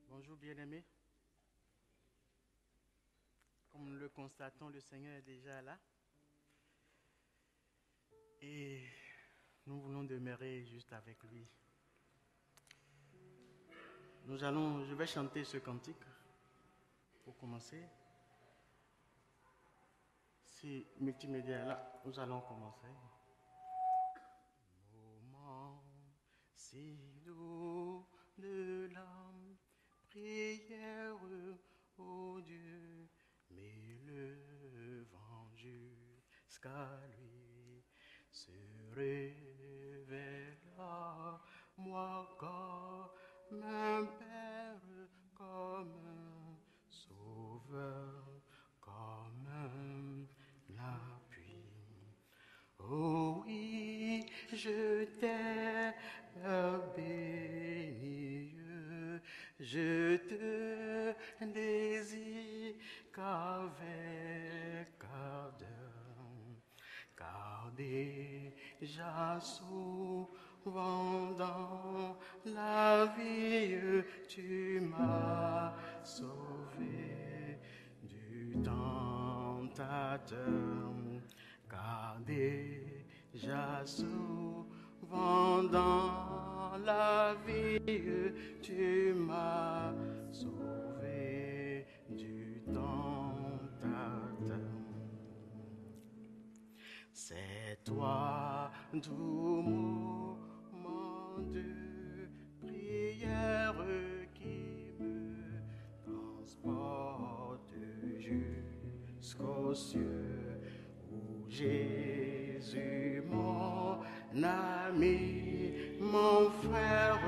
Bonjour bien-aimés. Comme nous le constatons, le Seigneur est déjà là. Et nous voulons demeurer juste avec lui. Je vais chanter ce cantique pour commencer. C'est multimédia là, nous allons commencer. Moment si doux de l'âme, prière au Dieu, m'élevant jusqu'à lui, se révéla moi comme un Père, comme un Sauveur, comme un appui. Oh oui, je t'ai béni, je te désire qu'avec ardeur, car déjà souvent dans la vie tu m'as sauvé du tentateur. Car déjà souvent dans la vie tu m'as sauvé du tentateur. C'est toi, doux moment de prière qui me transporte jusqu'aux cieux. Jésus, mon ami, mon frère,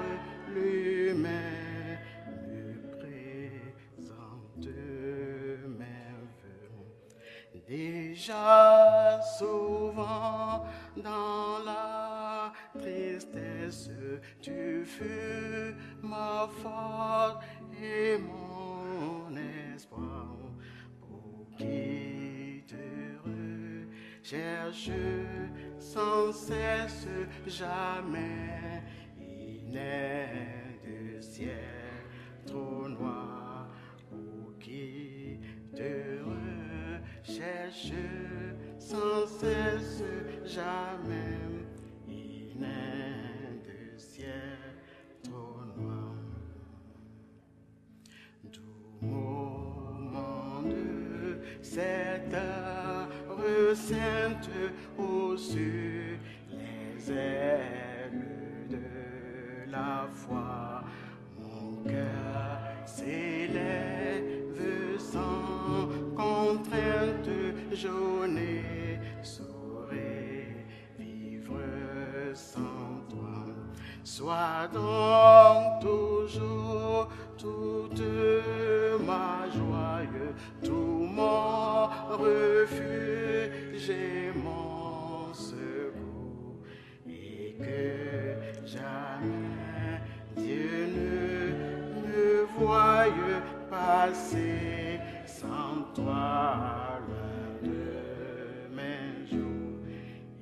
lui-même me présente mes vœux. Déjà souvent dans la tristesse, tu fus ma force et mon espoir. Pour qui te cherche sans cesse, jamais il n'est de ciel trop noir. Pour qui te cherche sans cesse, jamais il n'est de ciel trop noir. Doux moment de cette heure sainte au-dessus les ailes de la foi, mon cœur s'élève sans contrainte, journée saurait vivre sans toi. Sois donc toujours toute ma joie, tout mon refuge et mon secours, et que jamais Dieu ne me voie passer sans toi l'un de mes jours,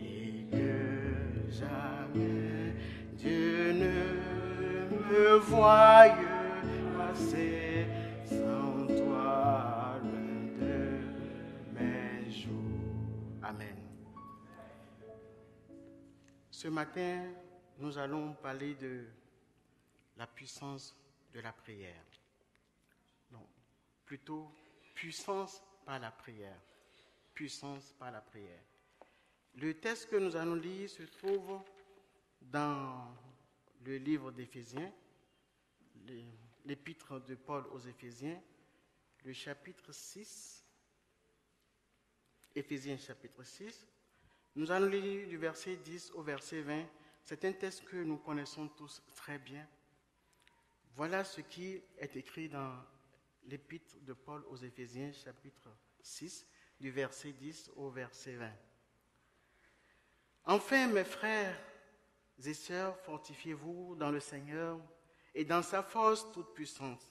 et que jamais Dieu ne me voie passer sans toi l'un de mes jours. Amen. Ce matin, nous allons parler de la puissance de la prière. Non, plutôt puissance par la prière. Puissance par la prière. Le texte que nous allons lire se trouve dans le livre d'Éphésiens, l'épître de Paul aux Éphésiens, le chapitre 6, Éphésiens chapitre 6. Nous allons lire du verset 10 au verset 20. C'est un texte que nous connaissons tous très bien. Voilà ce qui est écrit dans l'épître de Paul aux Éphésiens, chapitre 6, du verset 10 au verset 20. Enfin, mes frères et sœurs, fortifiez-vous dans le Seigneur et dans sa force toute puissante.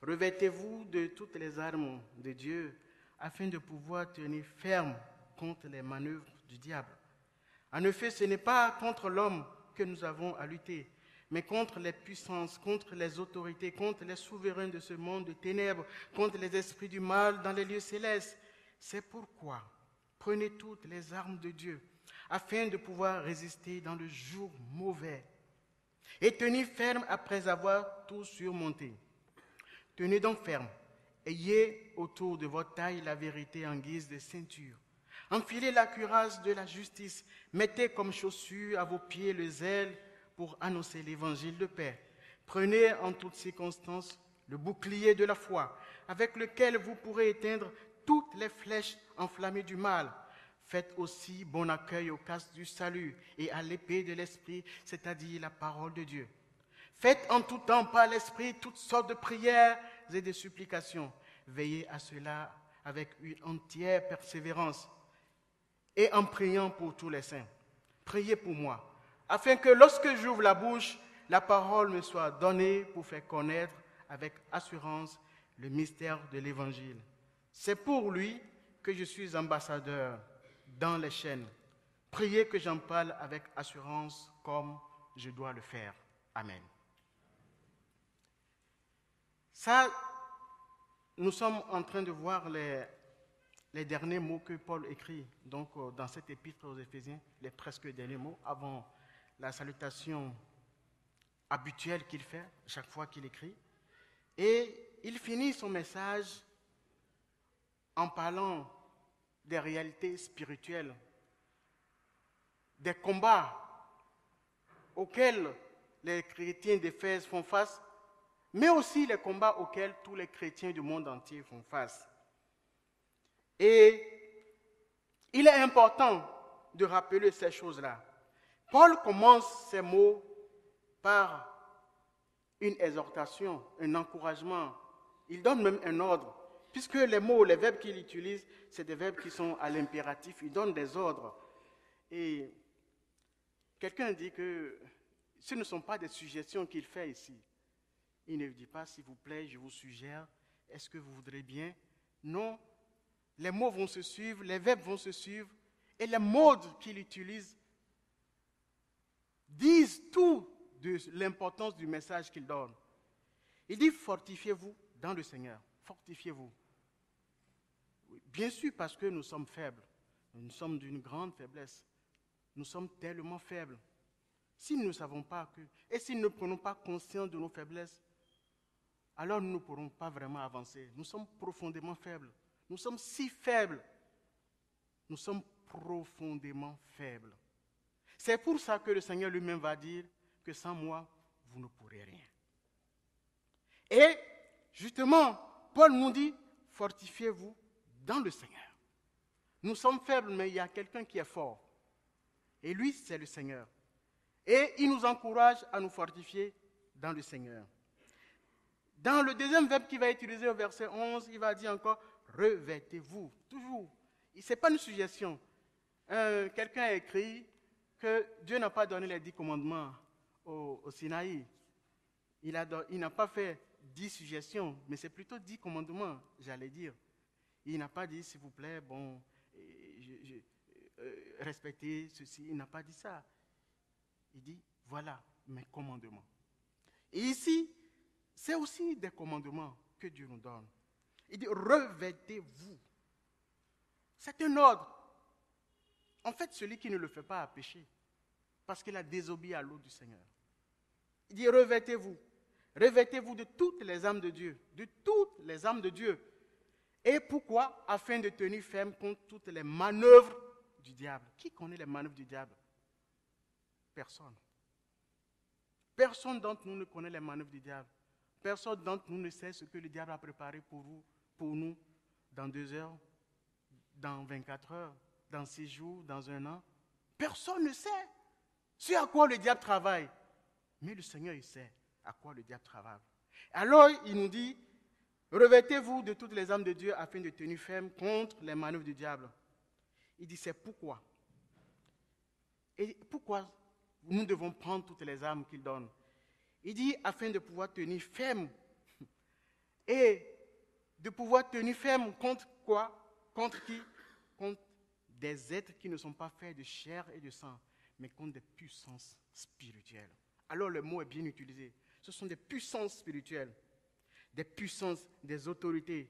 Revêtez-vous de toutes les armes de Dieu afin de pouvoir tenir ferme contre les manœuvres du diable. En effet, ce n'est pas contre l'homme que nous avons à lutter, mais contre les puissances, contre les autorités, contre les souverains de ce monde de ténèbres, contre les esprits du mal dans les lieux célestes. C'est pourquoi prenez toutes les armes de Dieu, afin de pouvoir résister dans le jour mauvais et tenir ferme après avoir tout surmonté. Tenez donc ferme, ayez autour de votre taille la vérité en guise de ceinture. Enfilez la cuirasse de la justice, mettez comme chaussure à vos pieds le zèle pour annoncer l'évangile de paix. Prenez en toutes circonstances le bouclier de la foi, avec lequel vous pourrez éteindre toutes les flèches enflammées du mal. Faites aussi bon accueil au casque du salut et à l'épée de l'esprit, c'est-à-dire la parole de Dieu. Faites en tout temps par l'esprit toutes sortes de prières et de supplications. Veillez à cela avec une entière persévérance et en priant pour tous les saints. Priez pour moi, afin que lorsque j'ouvre la bouche, la parole me soit donnée pour faire connaître avec assurance le mystère de l'Évangile. C'est pour lui que je suis ambassadeur dans les chaînes. Priez que j'en parle avec assurance comme je dois le faire. Amen. Ça, nous sommes en train de voir les derniers mots que Paul écrit donc, dans cette épître aux Éphésiens, les presque derniers mots, avant la salutation habituelle qu'il fait chaque fois qu'il écrit. Et il finit son message en parlant des réalités spirituelles, des combats auxquels les chrétiens d'Éphèse font face, mais aussi les combats auxquels tous les chrétiens du monde entier font face. Et il est important de rappeler ces choses-là. Paul commence ces mots par une exhortation, un encouragement. Il donne même un ordre, puisque les mots, les verbes qu'il utilise, c'est des verbes qui sont à l'impératif. Il donne des ordres. Et quelqu'un dit que ce ne sont pas des suggestions qu'il fait ici. Il ne dit pas, s'il vous plaît, je vous suggère, est-ce que vous voudrez bien? Non, les mots vont se suivre, les verbes vont se suivre, et les modes qu'il utilise disent tout de l'importance du message qu'il donne. Il dit, fortifiez-vous dans le Seigneur, fortifiez-vous. Bien sûr, parce que nous sommes faibles, nous sommes d'une grande faiblesse, nous sommes tellement faibles. Si nous ne savons pas que, et si nous ne prenons pas conscience de nos faiblesses, alors nous ne pourrons pas vraiment avancer. Nous sommes profondément faibles. Nous sommes si faibles. Nous sommes profondément faibles. C'est pour ça que le Seigneur lui-même va dire que sans moi, vous ne pourrez rien. Et justement, Paul nous dit, fortifiez-vous dans le Seigneur. Nous sommes faibles, mais il y a quelqu'un qui est fort. Et lui, c'est le Seigneur. Et il nous encourage à nous fortifier dans le Seigneur. Dans le deuxième verbe qu'il va utiliser au verset 11, il va dire encore, revêtez-vous, toujours. Ce n'est pas une suggestion. Quelqu'un a écrit que Dieu n'a pas donné les 10 commandements au Sinaï. Il n'a pas fait 10 suggestions, mais c'est plutôt 10 commandements, j'allais dire. Il n'a pas dit, s'il vous plaît, bon, respectez ceci. Il n'a pas dit ça. Il dit, voilà mes commandements. Et ici, c'est aussi des commandements que Dieu nous donne. Il dit, revêtez-vous. C'est un ordre. En fait, celui qui ne le fait pas a péché, parce qu'il a désobéi à l'ordre du Seigneur. Il dit, revêtez-vous. Revêtez-vous de toutes les âmes de Dieu. De toutes les âmes de Dieu. Et pourquoi? Afin de tenir ferme contre toutes les manœuvres du diable. Qui connaît les manœuvres du diable? Personne. Personne d'entre nous ne connaît les manœuvres du diable. Personne d'entre nous ne sait ce que le diable a préparé pour nous, dans 2 heures, dans 24 heures, dans 6 jours, dans 1 an. Personne ne sait ce à quoi le diable travaille. Mais le Seigneur, il sait à quoi le diable travaille. Alors, il nous dit, Revêtez-vous de toutes les armes de Dieu afin de tenir ferme contre les manœuvres du diable. Il dit, c'est pourquoi. Et pourquoi nous devons prendre toutes les armes qu'il donne? Il dit, afin de pouvoir tenir ferme. Et de pouvoir tenir ferme contre quoi? Contre qui? Contre des êtres qui ne sont pas faits de chair et de sang, mais contre des puissances spirituelles. Alors le mot est bien utilisé. Ce sont des puissances spirituelles, des puissances, des autorités,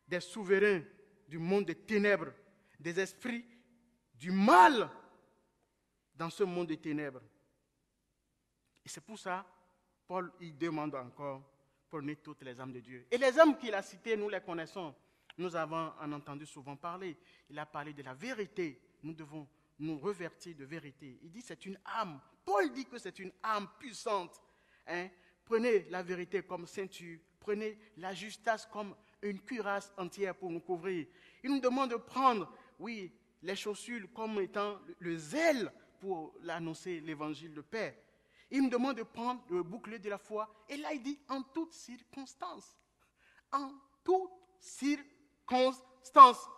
des souverains du monde des ténèbres, des esprits du mal dans ce monde des ténèbres. Et c'est pour ça, Paul, il demande encore, prenez toutes les armes de Dieu. Et les armes qu'il a citées, nous les connaissons. Nous avons en entendu souvent parler. Il a parlé de la vérité. Nous devons nous revêtir de vérité. Il dit c'est une âme. Paul dit que c'est une âme puissante. Prenez la vérité comme ceinture. Prenez la justice comme une cuirasse entière pour nous couvrir. Il nous demande de prendre, oui, les chaussures comme étant le zèle pour l'annoncer l'évangile de paix. Il nous demande de prendre le bouclier de la foi. Et là, il dit en toutes circonstances. En toutes circonstances.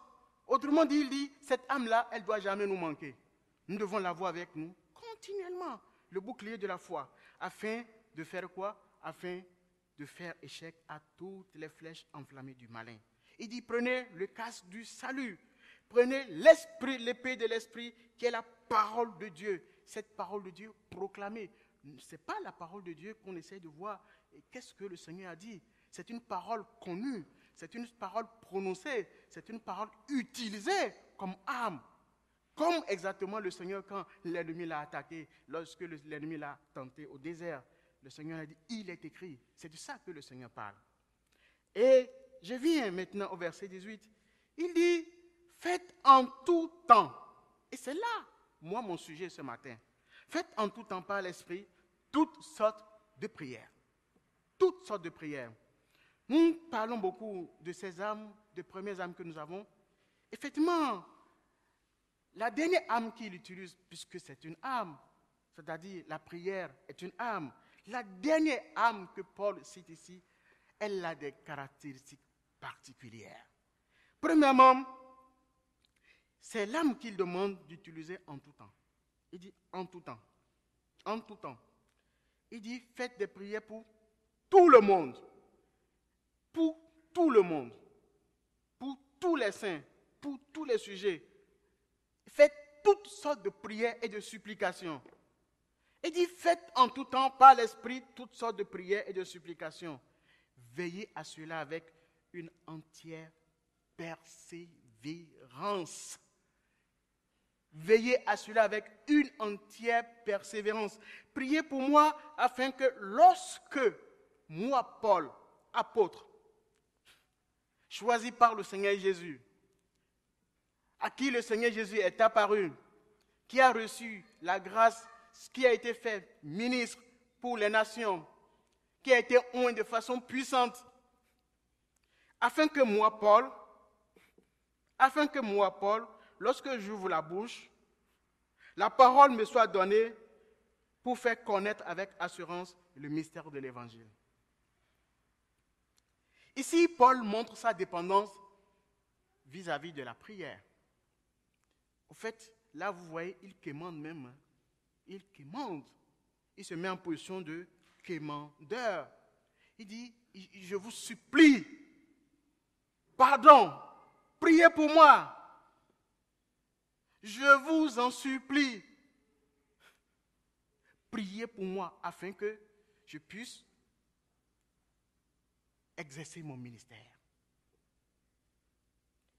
Autrement dit, il dit, cette âme-là, elle ne doit jamais nous manquer. Nous devons l'avoir avec nous continuellement. Le bouclier de la foi. Afin de faire quoi? Afin de faire échec à toutes les flèches enflammées du malin. Il dit, prenez le casque du salut. Prenez l'esprit, l'épée de l'esprit, qui est la parole de Dieu. Cette parole de Dieu proclamée. Ce n'est pas la parole de Dieu qu'on essaie de voir. Et qu'est-ce que le Seigneur a dit? C'est une parole connue. C'est une parole prononcée. C'est une parole utilisée comme arme. Comme exactement le Seigneur, quand l'ennemi l'a attaqué, lorsque l'ennemi l'a tenté au désert, le Seigneur a dit, il est écrit. C'est de ça que le Seigneur parle. Et je viens maintenant au verset 18. Il dit, faites en tout temps. Et c'est là, moi, mon sujet ce matin. Faites en tout temps par l'Esprit toutes sortes de prières. Toutes sortes de prières. Nous parlons beaucoup de ces âmes, de premières âmes que nous avons. Effectivement, la dernière âme qu'il utilise, puisque c'est une âme, c'est-à-dire la prière est une âme, la dernière âme que Paul cite ici, elle a des caractéristiques particulières. Premièrement, c'est l'âme qu'il demande d'utiliser en tout temps. Il dit en tout temps. En tout temps. Il dit faites des prières pour tout le monde. Pour tout le monde. Pour tous les saints. Pour tous les sujets. Faites toutes sortes de prières et de supplications. Il dit faites en tout temps par l'Esprit toutes sortes de prières et de supplications. Veillez à cela avec une entière persévérance. Veillez à cela avec une entière persévérance. Priez pour moi afin que lorsque moi, Paul, apôtre, choisi par le Seigneur Jésus, à qui le Seigneur Jésus est apparu, qui a reçu la grâce, qui a été fait ministre pour les nations, qui a été oint de façon puissante, afin que moi, Paul, lorsque j'ouvre la bouche, la parole me soit donnée pour faire connaître avec assurance le mystère de l'Évangile. Ici, Paul montre sa dépendance vis-à-vis de la prière. Au fait, là, vous voyez, il quémande même. Il quémande. Il se met en position de quémandeur. Il dit, je vous supplie, pardon, priez pour moi. Je vous en supplie. Priez pour moi afin que je puisse exercer mon ministère.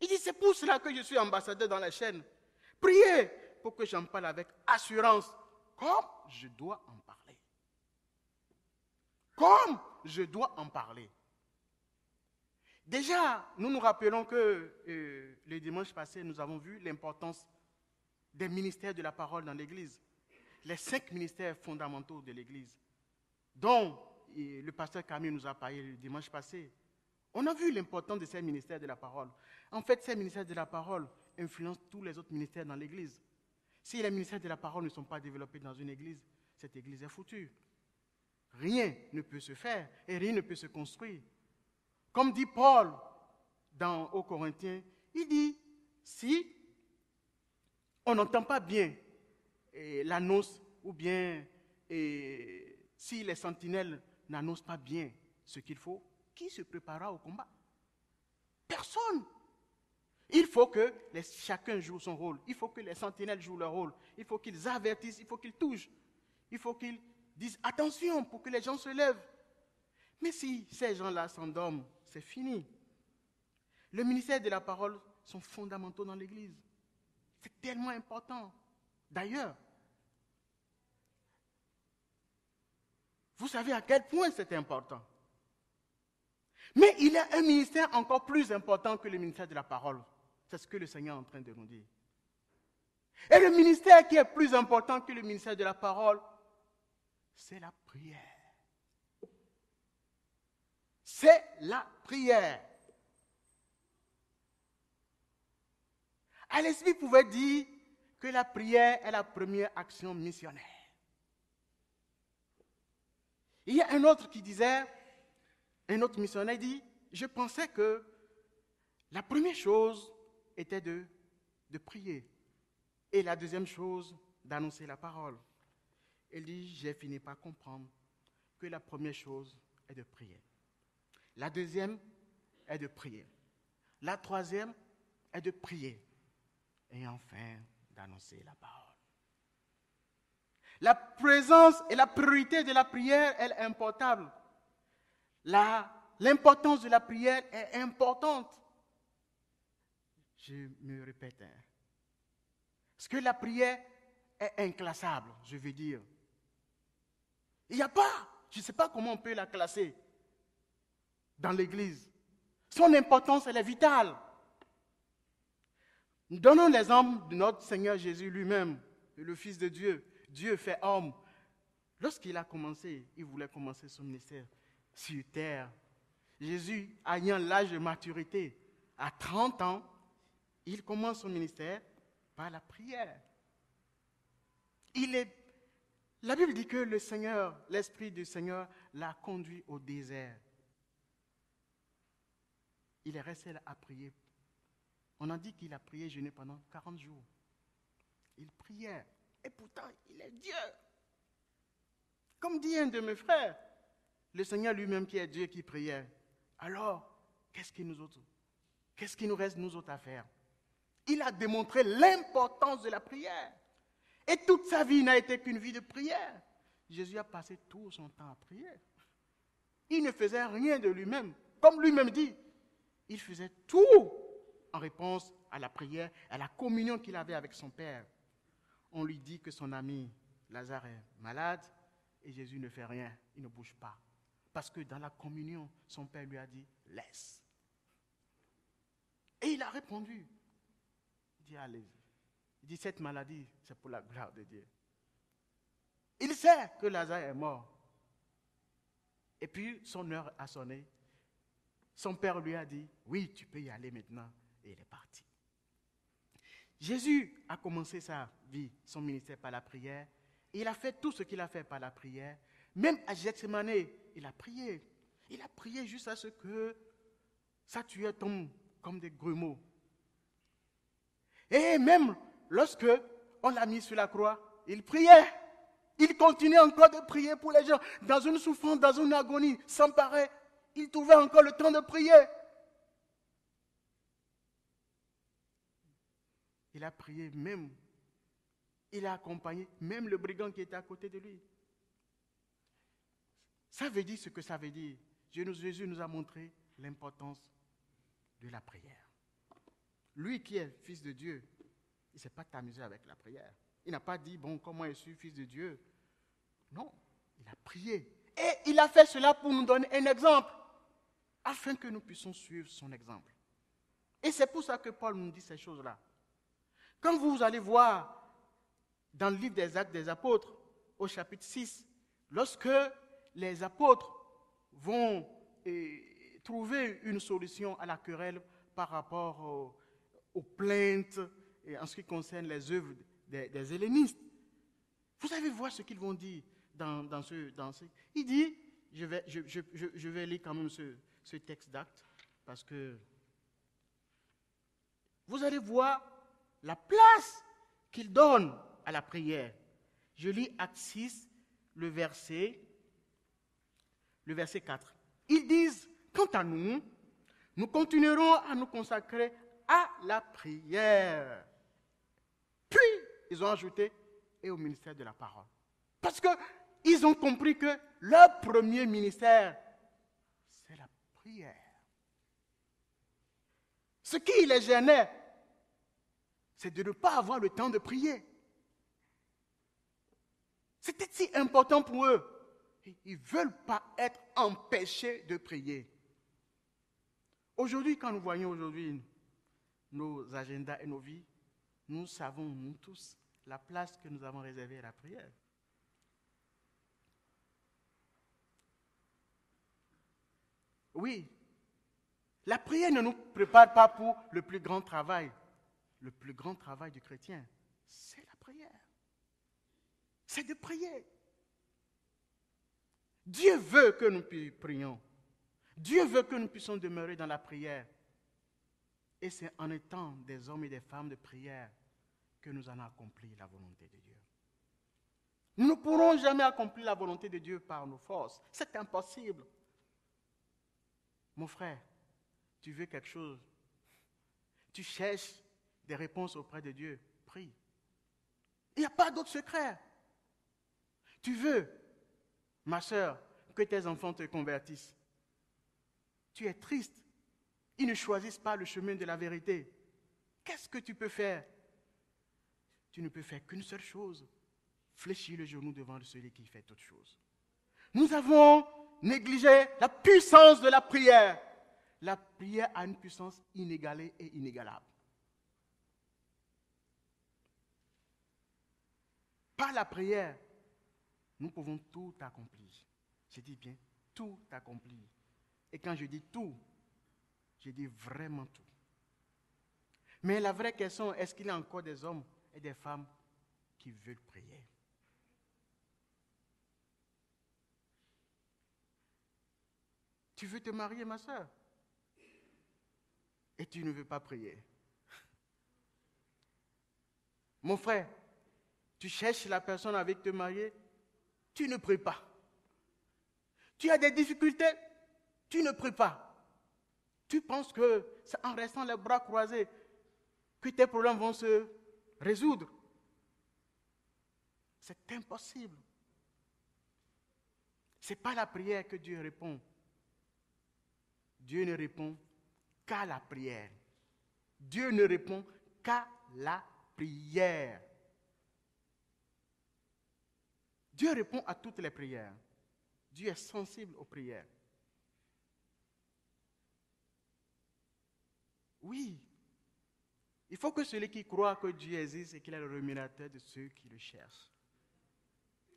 Il dit, c'est pour cela que je suis ambassadeur dans la chaîne. Priez pour que j'en parle avec assurance, comme je dois en parler. Comme je dois en parler. Déjà, nous nous rappelons que le dimanche passé, nous avons vu l'importance des ministères de la parole dans l'Église. Les 5 ministères fondamentaux de l'Église, dont le pasteur Camille nous a parlé le dimanche passé. On a vu l'importance de ces ministères de la parole. En fait, ces ministères de la parole influencent tous les autres ministères dans l'Église. Si les ministères de la parole ne sont pas développés dans une Église, cette Église est foutue. Rien ne peut se faire et rien ne peut se construire. Comme dit Paul aux Corinthiens, il dit, si on n'entend pas bien l'annonce, ou bien si les sentinelles n'annoncent pas bien ce qu'il faut, qui se préparera au combat? Personne. Il faut que chacun joue son rôle. Il faut que les sentinelles jouent leur rôle. Il faut qu'ils avertissent, il faut qu'ils touchent. Il faut qu'ils disent attention pour que les gens se lèvent. Mais si ces gens-là s'endorment, c'est fini. Le ministère de la parole sont fondamentaux dans l'Église. C'est tellement important. D'ailleurs, vous savez à quel point c'est important. Mais il y a un ministère encore plus important que le ministère de la parole. C'est ce que le Seigneur est en train de nous dire. Et le ministère qui est plus important que le ministère de la parole, c'est la prière. C'est la prière. Allesby pouvait dire que la prière est la première action missionnaire. Il y a un autre qui disait, un autre missionnaire dit, je pensais que la première chose était de prier. Et la deuxième chose, d'annoncer la parole. Il dit, j'ai fini par comprendre que la première chose est de prier. La deuxième est de prier. La troisième est de prier. Et enfin, d'annoncer la parole. La présence et la priorité de la prière, elle est importante. L'importance de la prière est importante. Je me répète. Parce que la prière est inclassable, je veux dire. Il n'y a pas, je ne sais pas comment on peut la classer dans l'Église. Son importance, elle est vitale. Nous donnons l'exemple de notre Seigneur Jésus lui-même, le Fils de Dieu. Dieu fait homme. Lorsqu'il a commencé, il voulait commencer son ministère sur terre. Jésus, ayant l'âge de maturité, à 30 ans, il commence son ministère par la prière. La Bible dit que le Seigneur, l'Esprit du Seigneur, l'a conduit au désert. Il est resté là à prier. On a dit qu'il a prié, jeûné pendant 40 jours. Il priait. Et pourtant, il est Dieu. Comme dit un de mes frères, le Seigneur lui-même qui est Dieu qui priait. Alors, qu'est-ce qui nous reste, nous autres, à faire? Il a démontré l'importance de la prière. Et toute sa vie n'a été qu'une vie de prière. Jésus a passé tout son temps à prier. Il ne faisait rien de lui-même. Comme lui-même dit, il faisait tout en réponse à la prière, à la communion qu'il avait avec son Père. On lui dit que son ami Lazare est malade et Jésus ne fait rien, il ne bouge pas. Parce que dans la communion, son Père lui a dit, laisse. Et il a répondu. Il dit, allez-y. Il dit, cette maladie, c'est pour la gloire de Dieu. Il sait que Lazare est mort. Et puis, son heure a sonné. Son père lui a dit, oui, tu peux y aller maintenant. Et il est parti. Jésus a commencé sa vie, son ministère par la prière. Et il a fait tout ce qu'il a fait par la prière. Même à Gethsemane, il a prié. Il a prié jusqu'à ce que sa tueur tombe comme des grumeaux. Et même lorsque on l'a mis sur la croix, il priait. Il continuait encore de prier pour les gens. Dans une souffrance, dans une agonie, sans pareil, il trouvait encore le temps de prier. Il a prié même. Il a accompagné même le brigand qui était à côté de lui. Ça veut dire ce que ça veut dire. Jésus nous a montré l'importance de la prière. Lui qui est fils de Dieu, il ne s'est pas amusé avec la prière. Il n'a pas dit, bon, comment je suis fils de Dieu? Non, il a prié. Et il a fait cela pour nous donner un exemple, afin que nous puissions suivre son exemple. Et c'est pour ça que Paul nous dit ces choses-là. Quand vous allez voir dans le livre des Actes des Apôtres, au chapitre 6, lorsque les apôtres vont trouver une solution à la querelle par rapport aux plaintes et en ce qui concerne les œuvres des hellénistes, vous allez voir ce qu'ils vont dire dans ce. Il dit, je vais lire quand même ce texte d'Actes. Parce que vous allez voir la place qu'il donne à la prière. Je lis Actes 6, le verset 4. Ils disent, quant à nous, nous continuerons à nous consacrer à la prière. Puis, ils ont ajouté, et au ministère de la parole. Parce qu'ils ont compris que leur premier ministère, c'est la prière. Ce qui les gênait, c'est de ne pas avoir le temps de prier. C'était si important pour eux. Ils ne veulent pas être empêchés de prier. Aujourd'hui, quand nous voyons nos agendas et nos vies, nous savons, nous tous, la place que nous avons réservée à la prière. Oui, la prière ne nous prépare pas pour le plus grand travail. Le plus grand travail du chrétien, c'est la prière. C'est de prier. Dieu veut que nous prions. Dieu veut que nous puissions demeurer dans la prière. Et c'est en étant des hommes et des femmes de prière que nous allons accomplir la volonté de Dieu. Nous ne pourrons jamais accomplir la volonté de Dieu par nos forces. C'est impossible. Mon frère, tu veux quelque chose, tu cherches des réponses auprès de Dieu, prie. Il n'y a pas d'autre secret. Tu veux, ma soeur, que tes enfants te convertissent. Tu es triste. Ils ne choisissent pas le chemin de la vérité. Qu'est-ce que tu peux faire? Tu ne peux faire qu'une seule chose. Fléchir le genou devant celui qui fait toute chose. Nous avons négligé la puissance de la prière. La prière a une puissance inégalée et inégalable. Par la prière, nous pouvons tout accomplir. Je dis bien tout accomplir. Et quand je dis tout, je dis vraiment tout. Mais la vraie question, est-ce qu'il y a encore des hommes et des femmes qui veulent prier? Tu veux te marier, ma soeur? Et tu ne veux pas prier. Mon frère, tu cherches la personne avec te marier, tu ne pries pas. Tu as des difficultés, tu ne pries pas. Tu penses que c'est en restant les bras croisés que tes problèmes vont se résoudre. C'est impossible. Ce n'est pas la prière que Dieu répond. Dieu ne répond qu'à la prière. Dieu ne répond qu'à la prière. Dieu répond à toutes les prières. Dieu est sensible aux prières. Oui. Il faut que celui qui croit que Dieu existe et qu'il est le rémunérateur de ceux qui le cherchent.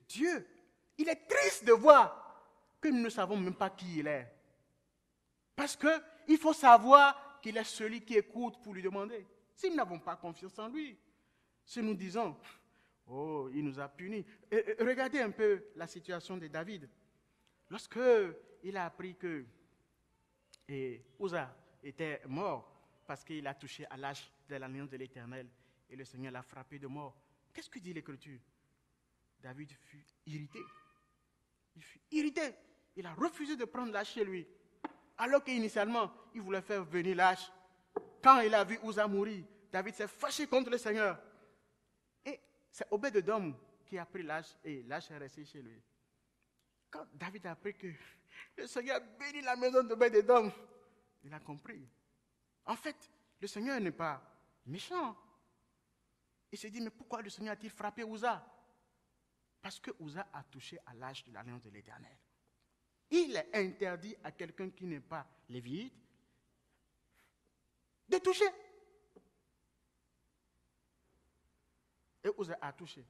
Dieu, il est triste de voir que nous ne savons même pas qui il est. Parce qu'il faut savoir qu'il est celui qui écoute pour lui demander. Si nous n'avons pas confiance en lui, si nous disons, oh, il nous a punis. Regardez un peu la situation de David. Lorsque il a appris que Uza était mort parce qu'il a touché à l'âge de l'alliance de l'Éternel et le Seigneur l'a frappé de mort, qu'est-ce que dit l'Écriture? David fut irrité. Il fut irrité. Il a refusé de prendre l'âge chez lui. Alors qu'initialement, il voulait faire venir l'âge. Quand il a vu Uza mourir, David s'est fâché contre le Seigneur. Et c'est Obed-Edom qui a pris l'âge et l'âge est resté chez lui. Quand David a appris que le Seigneur bénit la maison d'Obed-Edom, il a compris. En fait, le Seigneur n'est pas méchant. Il s'est dit, mais pourquoi le Seigneur a-t-il frappé Uza? Parce que Uza a touché à l'âge de l'alliance de l'Éternel. Il est interdit à quelqu'un qui n'est pas lévite de toucher. Et Uza a touché.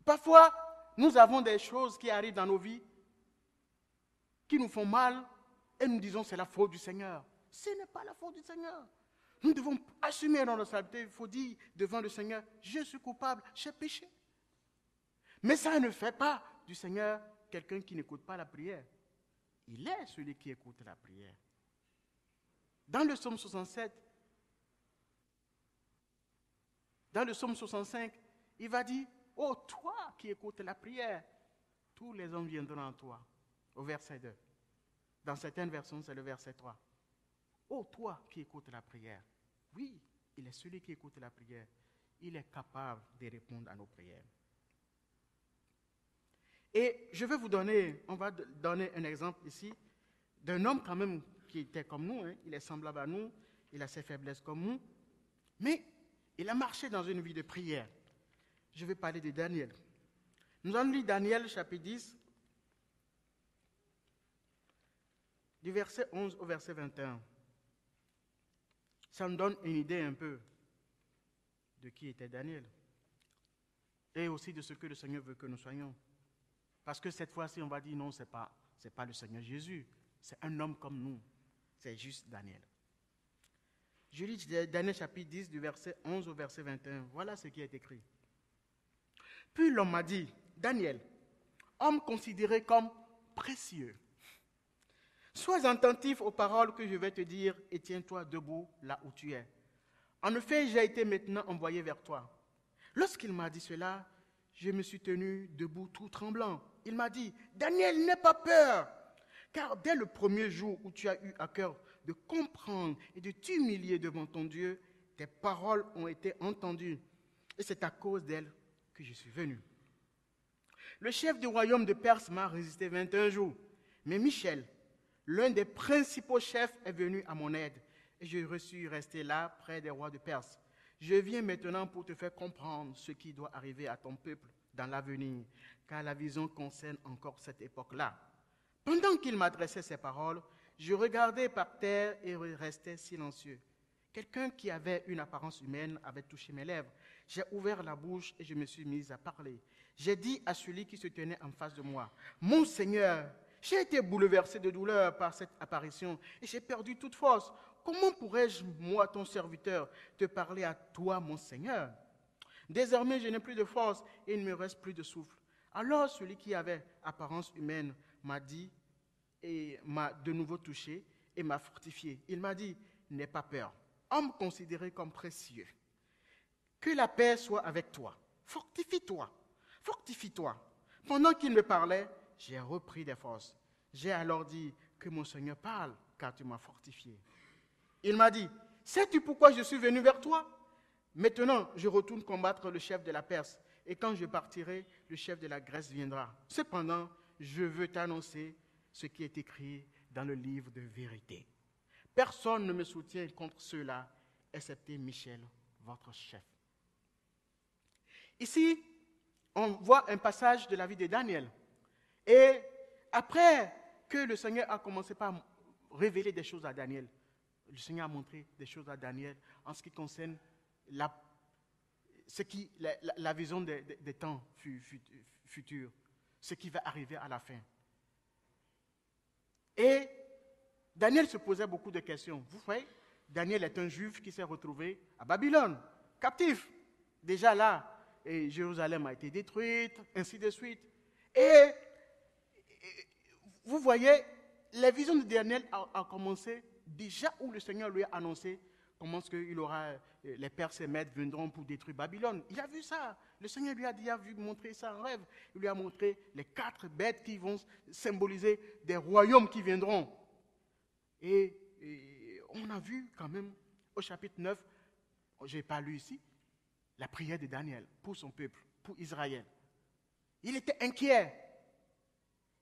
Parfois, nous avons des choses qui arrivent dans nos vies qui nous font mal et nous disons c'est la faute du Seigneur. Ce n'est pas la faute du Seigneur. Nous devons assumer notre responsabilité. Il faut dire devant le Seigneur, je suis coupable, j'ai péché. Mais ça ne fait pas du Seigneur quelqu'un qui n'écoute pas la prière. Il est celui qui écoute la prière. Dans le psaume 67, dans le psaume 65, il va dire, oh toi qui écoutes la prière, tous les hommes viendront à toi. Au verset 2. Dans certaines versions, c'est le verset 3. Oh toi qui écoutes la prière. Oui, il est celui qui écoute la prière. Il est capable de répondre à nos prières. Et je vais vous donner, on va donner un exemple ici, d'un homme quand même qui était comme nous, hein. Il est semblable à nous, il a ses faiblesses comme nous, mais il a marché dans une vie de prière. Je vais parler de Daniel. Nous allons lire Daniel chapitre 10, du verset 11 au verset 21. Ça nous donne une idée un peu de qui était Daniel et aussi de ce que le Seigneur veut que nous soyons. Parce que cette fois-ci, on va dire non, ce n'est pas le Seigneur Jésus, c'est un homme comme nous, c'est juste Daniel. Je lis Daniel chapitre 10 du verset 11 au verset 21. Voilà ce qui est écrit. Puis l'homme m'a dit, Daniel, homme considéré comme précieux, sois attentif aux paroles que je vais te dire et tiens-toi debout là où tu es. En effet, j'ai été maintenant envoyé vers toi. Lorsqu'il m'a dit cela, je me suis tenu debout tout tremblant. Il m'a dit, Daniel, n'aie pas peur, car dès le premier jour où tu as eu à cœur de comprendre et de t'humilier devant ton Dieu, tes paroles ont été entendues, et c'est à cause d'elles que je suis venu. Le chef du royaume de Perse m'a résisté 21 jours, mais Michel, l'un des principaux chefs, est venu à mon aide, et je suis resté là près des rois de Perse. Je viens maintenant pour te faire comprendre ce qui doit arriver à ton peuple dans l'avenir, car la vision concerne encore cette époque-là. Pendant qu'il m'adressait ces paroles, je regardais par terre et restais silencieux. Quelqu'un qui avait une apparence humaine avait touché mes lèvres. J'ai ouvert la bouche et je me suis mise à parler. J'ai dit à celui qui se tenait en face de moi, « Mon Seigneur, j'ai été bouleversé de douleur par cette apparition et j'ai perdu toute force. Comment pourrais-je, moi, ton serviteur, te parler à toi, mon Seigneur? Désormais, je n'ai plus de force et il ne me reste plus de souffle. » Alors celui qui avait apparence humaine m'a dit et m'a de nouveau touché et m'a fortifié. Il m'a dit, « N'aie pas peur, homme considéré comme précieux. Que la paix soit avec toi. Fortifie-toi, fortifie-toi. » Pendant qu'il me parlait, j'ai repris des forces. J'ai alors dit, « Que mon Seigneur parle, car tu m'as fortifié. » Il m'a dit, « Sais-tu pourquoi je suis venu vers toi? Maintenant, je retourne combattre le chef de la Perse, et quand je partirai, le chef de la Grèce viendra. Cependant, je veux t'annoncer ce qui est écrit dans le livre de vérité. Personne ne me soutient contre ceux-là, excepté Michel, votre chef. » Ici, on voit un passage de la vie de Daniel. Et après que le Seigneur a commencé par révéler des choses à Daniel, le Seigneur a montré des choses à Daniel en ce qui concerne la vision des temps futurs, ce qui va arriver à la fin. Et Daniel se posait beaucoup de questions. Vous voyez, Daniel est un juif qui s'est retrouvé à Babylone, captif. Déjà là, et Jérusalem a été détruite, ainsi de suite. Et vous voyez, la vision de Daniel a commencé déjà où le Seigneur lui a annoncé comment est-ce qu'il aura, les Perses et Mèdes viendront pour détruire Babylone. Il a vu ça. Le Seigneur lui a déjà vu montrer ça en rêve. Il lui a montré les 4 bêtes qui vont symboliser des royaumes qui viendront. Et on a vu quand même au chapitre 9, je n'ai pas lu ici, la prière de Daniel pour son peuple, pour Israël. Il était inquiet.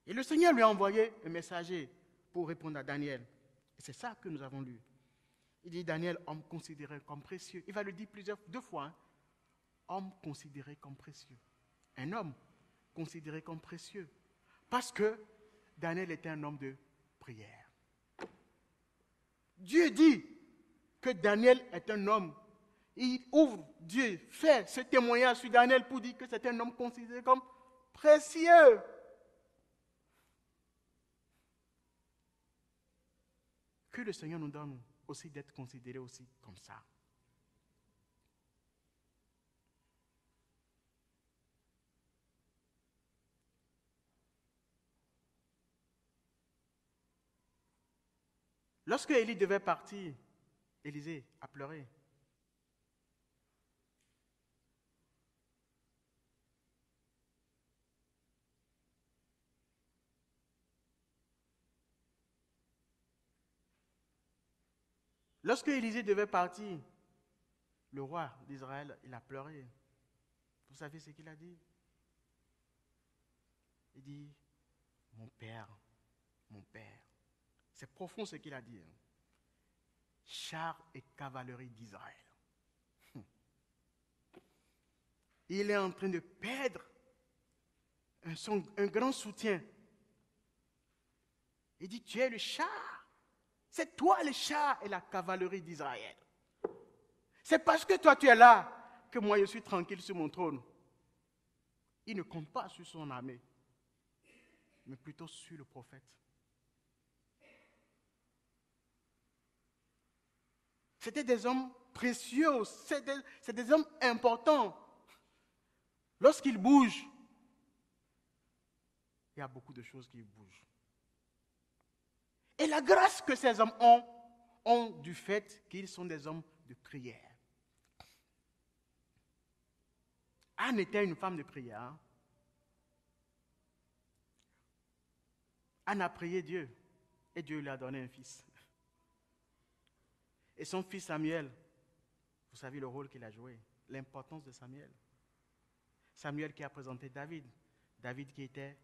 Et le Seigneur lui a envoyé un messager pour répondre à Daniel. Et c'est ça que nous avons lu. Il dit Daniel, homme considéré comme précieux. Il va le dire deux fois. Hein. Homme considéré comme précieux. Un homme considéré comme précieux. Parce que Daniel était un homme de prière. Dieu dit que Daniel est un homme. Il ouvre, Dieu fait ce témoignage sur Daniel pour dire que c'est un homme considéré comme précieux. Que le Seigneur nous donne aussi d'être considérés aussi comme ça. Lorsque Élie devait partir, Élisée a pleuré. Lorsque Élisée devait partir, le roi d'Israël, il a pleuré. Vous savez ce qu'il a dit? Il dit, mon père. C'est profond ce qu'il a dit. Chars et cavalerie d'Israël. Il est en train de perdre un grand soutien. Il dit, tu es le char. C'est toi le char et la cavalerie d'Israël. C'est parce que toi tu es là que moi je suis tranquille sur mon trône. Il ne compte pas sur son armée, mais plutôt sur le prophète. C'était des hommes précieux, c'est des hommes importants. Lorsqu'ils bougent, il y a beaucoup de choses qui bougent. Et la grâce que ces hommes ont du fait qu'ils sont des hommes de prière. Anne était une femme de prière. Anne a prié Dieu et Dieu lui a donné un fils. Et son fils Samuel, vous savez le rôle qu'il a joué, l'importance de Samuel. Samuel qui a présenté David, David qui était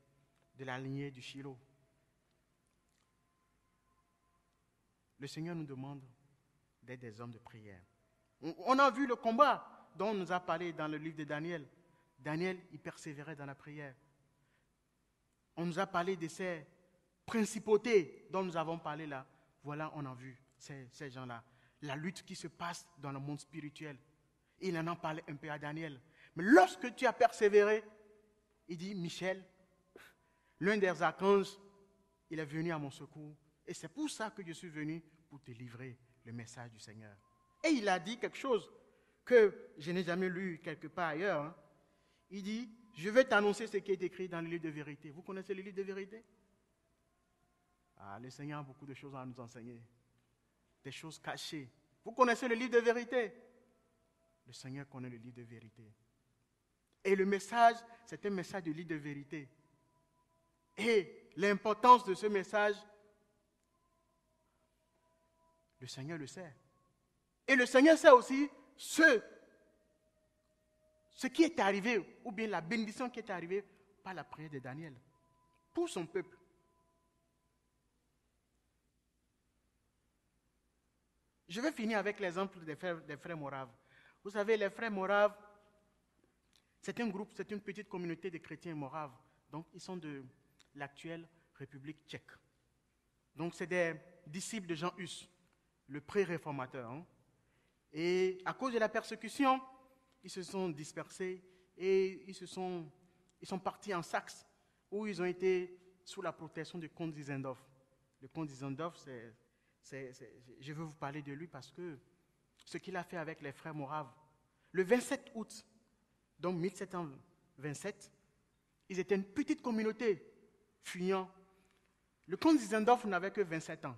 de la lignée du Shilo. Le Seigneur nous demande d'être des hommes de prière. On a vu le combat dont on nous a parlé dans le livre de Daniel. Daniel, il persévérait dans la prière. On nous a parlé de ces principautés dont nous avons parlé là. Voilà, on a vu ces gens-là. La lutte qui se passe dans le monde spirituel. Il en a parlé un peu à Daniel. Mais lorsque tu as persévéré, il dit, Michel, l'un des archanges, il est venu à mon secours. Et c'est pour ça que je suis venu pour te livrer le message du Seigneur. Et il a dit quelque chose que je n'ai jamais lu quelque part ailleurs. Il dit, je vais t'annoncer ce qui est écrit dans le livre de vérité. Vous connaissez le livre de vérité? Le Seigneur a beaucoup de choses à nous enseigner. Des choses cachées. Vous connaissez le livre de vérité? Le Seigneur connaît le livre de vérité. Et le message, c'est un message de livre de vérité. Et l'importance de ce message, le Seigneur le sait. Et le Seigneur sait aussi ce qui est arrivé, ou bien la bénédiction qui est arrivée par la prière de Daniel, pour son peuple. Je vais finir avec l'exemple des frères moraves. Vous savez, les frères moraves, c'est un groupe, c'est une petite communauté de chrétiens moraves. Donc, ils sont de l'actuelle République tchèque. Donc, c'est des disciples de Jean Hus, le pré-réformateur. Et à cause de la persécution, ils se sont dispersés et ils sont partis en Saxe, où ils ont été sous la protection du comte Zinzendorf. Le comte Zinzendorf, je veux vous parler de lui parce que ce qu'il a fait avec les frères moraves, le 27 août, donc 1727, ils étaient une petite communauté fuyant. Le comte Zinzendorf n'avait que 27 ans.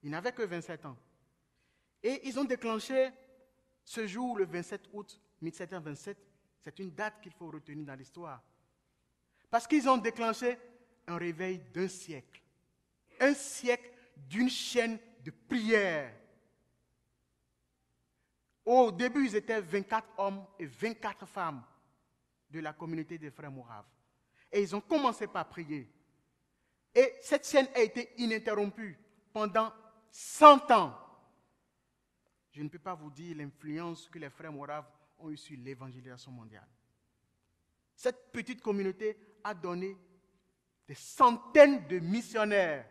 Il n'avait que 27 ans. Et ils ont déclenché ce jour, le 27 août 1727, c'est une date qu'il faut retenir dans l'histoire. Parce qu'ils ont déclenché un réveil d'un siècle. Un siècle d'une chaîne de prière. Au début, ils étaient 24 hommes et 24 femmes de la communauté des frères moraves. Et ils ont commencé par prier. Et cette chaîne a été ininterrompue pendant 100 ans. Je ne peux pas vous dire l'influence que les frères moraves ont eue sur l'évangélisation mondiale. Cette petite communauté a donné des centaines de missionnaires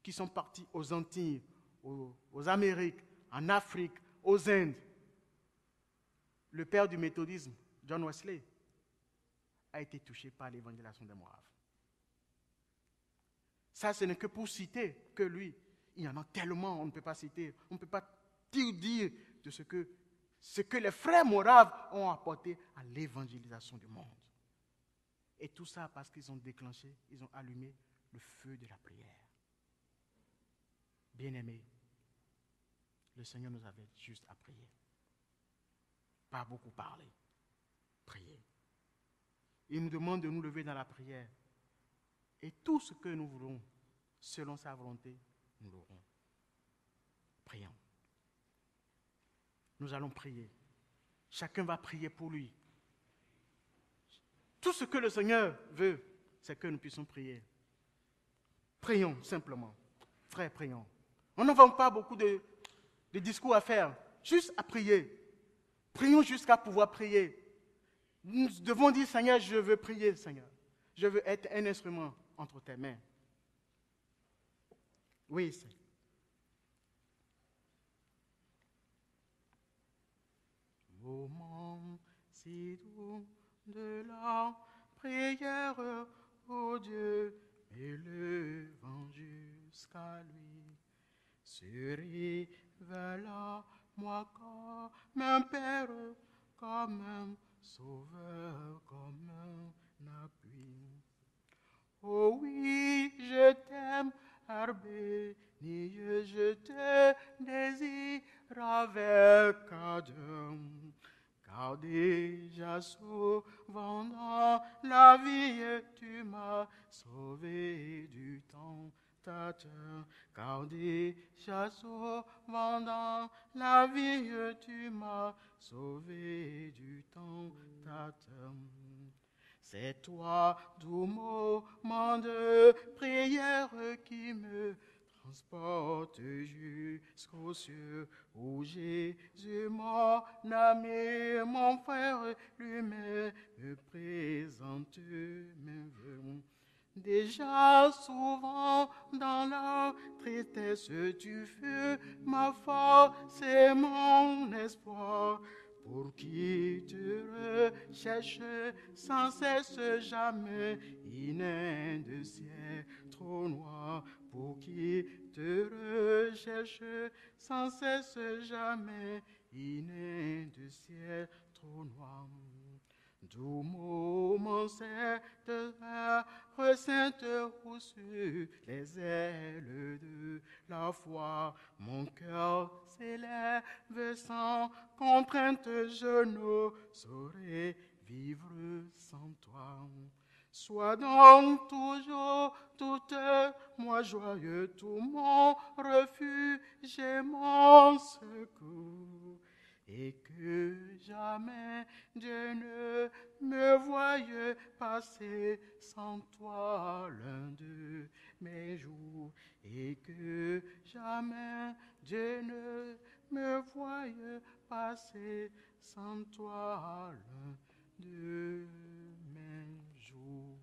qui sont partis aux Antilles, aux Amériques, en Afrique, aux Indes. Le père du méthodisme, John Wesley, a été touché par l'évangélisation des Moraves. Ça, ce n'est que pour citer que lui, il y en a tellement, on ne peut pas citer, on ne peut pas tout dire de ce que les frères moraves ont apporté à l'évangélisation du monde. Et tout ça parce qu'ils ont déclenché, ils ont allumé le feu de la prière. Bien-aimés, le Seigneur nous avait juste à prier. Pas beaucoup parler. Prier. Il nous demande de nous lever dans la prière. Et tout ce que nous voulons, selon sa volonté, nous l'aurons. Prions. Nous allons prier. Chacun va prier pour lui. Tout ce que le Seigneur veut, c'est que nous puissions prier. Prions simplement. Frères, prions. On n'a pas beaucoup de discours à faire, juste à prier. Prions jusqu'à pouvoir prier. Nous devons dire, Seigneur, je veux prier, Seigneur. Je veux être un instrument entre tes mains. Oui, Seigneur. Moment si doux de la prière, ô Dieu, élevant jusqu'à lui, se révéla moi comme un Père, comme un Sauveur, comme un appui. Oh oui, je t'aime, Herbé, je te désire avec ardeur, car déjà souvent dans la vie tu m'as sauvé du tentateur, car déjà souvent dans la vie tu m'as sauvé du tentateur. C'est toi, doux moment de prière qui me transporte jusqu'aux cieux, où Jésus, mon ami, mon frère, lui-même me présente mes vœux. Déjà souvent dans la tristesse, tu fus ma force et mon espoir. Pour qui te recherche sans cesse jamais, il n'est de ciel trop noir. Pour qui te recherche sans cesse jamais, il n'est de ciel trop noir. Doux moment cette heure sainte où sur les ailes de la foi, mon cœur s'élève sans contrainte, je ne saurais vivre sans toi. Sois donc toujours toute moi joyeux, tout mon refuge et mon secours. Et que jamais Dieu ne me voie passer sans toi l'un de mes jours. Et que jamais Dieu ne me voie passer sans toi l'un de mes jours.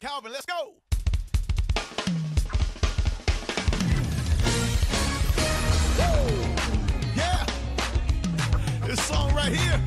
Calvin, let's go. Yeah, this song right here